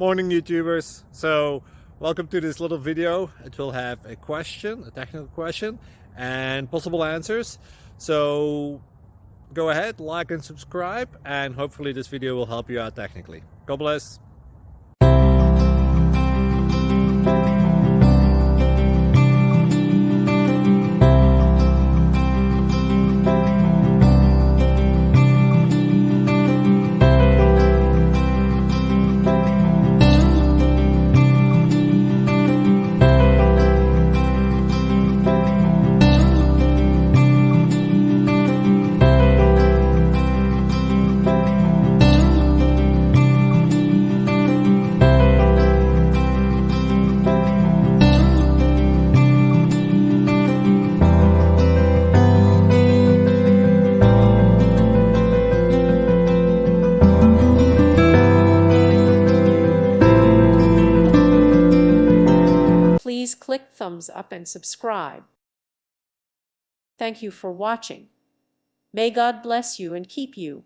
Morning YouTubers. So welcome to this little video. It will have a question, a technical question, and possible answers. So go ahead, like and subscribe, and hopefully this video will help you out technically. God bless. Please click thumbs up and subscribe. Thank you for watching. May God bless you and keep you.